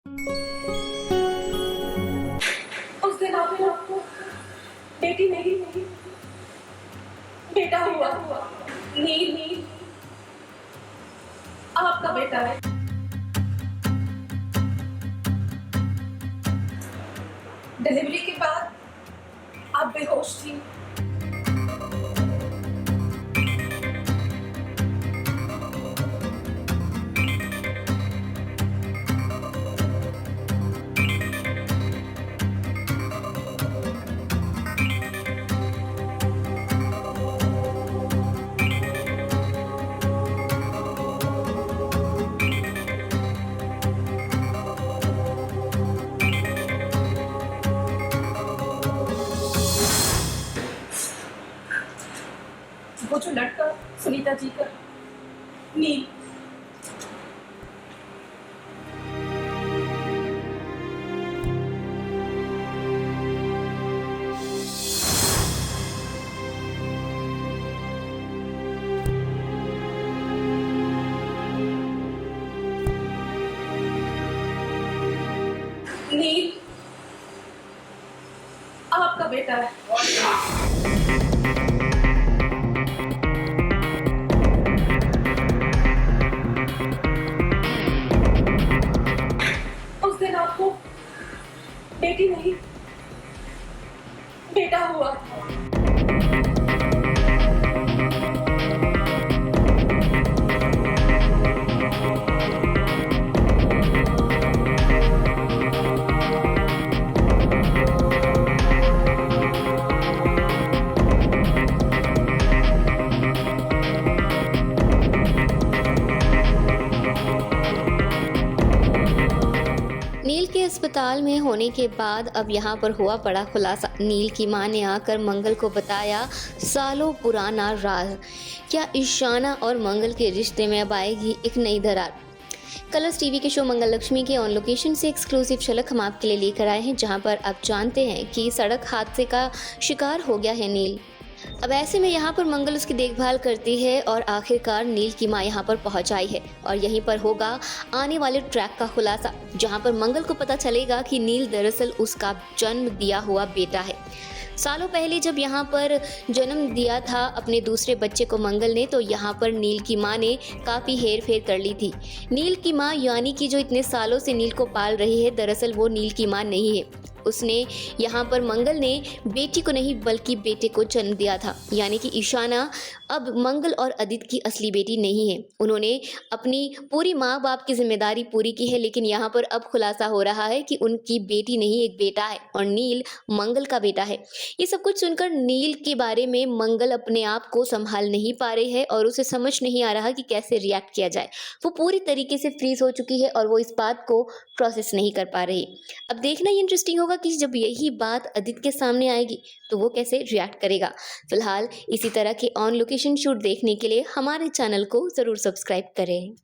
उस दिन आपको बेटी नहीं बेटा हुआ। नील आपका बेटा है। डिलीवरी के बाद आप बेहोश थी। वो जो लड़का सुनीता जी का नील, नील आपका बेटा है। उस दिन आपको बेटी नहीं बेटा हुआ। नील के अस्पताल में होने के बाद अब यहाँ पर हुआ बड़ा खुलासा। नील की मां ने आकर मंगल को बताया सालों पुराना राज। क्या ईशाना और मंगल के रिश्ते में अब आएगी एक नई दरार? कलर्स टीवी के शो मंगल लक्ष्मी के ऑन लोकेशन से एक्सक्लूसिव झलक हम आपके लिए लेकर आए हैं, जहां पर आप जानते हैं कि सड़क हादसे का शिकार हो गया है नील। अब ऐसे में यहाँ पर मंगल उसकी देखभाल करती है और आखिरकार नील की मां यहाँ पर पहुँच आई है और यहीं पर होगा आने वाले ट्रैक का खुलासा, जहाँ पर मंगल को पता चलेगा कि नील दरअसल उसका जन्म दिया हुआ बेटा है। सालों पहले जब यहाँ पर जन्म दिया था अपने दूसरे बच्चे को मंगल ने, तो यहाँ पर नील की मां ने काफ़ी हेर फेर कर ली थी। नील की मां यानी कि जो इतने सालों से नील को पाल रही है, दरअसल वो नील की मां नहीं है। उसने यहाँ पर मंगल ने बेटी को नहीं बल्कि बेटे को जन्म दिया था, यानी कि ईशाना अब मंगल और अदिति की असली बेटी नहीं है। उन्होंने अपनी पूरी माँ बाप की जिम्मेदारी पूरी की है, लेकिन यहाँ पर अब खुलासा हो रहा है कि उनकी बेटी नहीं एक बेटा है और नील मंगल का बेटा है। ये सब कुछ सुनकर नील के बारे में मंगल अपने आप को संभाल नहीं पा रही है और उसे समझ नहीं आ रहा कि कैसे रिएक्ट किया जाए। वो पूरी तरीके से फ्रीज हो चुकी है और वो इस बात को प्रोसेस नहीं कर पा रही। अब देखना ही इंटरेस्टिंग होगा कि जब यही बात अदिति के सामने आएगी तो वो कैसे रिएक्ट करेगा। फिलहाल इसी तरह के ऑन लोकेशन शूट देखने के लिए हमारे चैनल को ज़रूर सब्सक्राइब करें।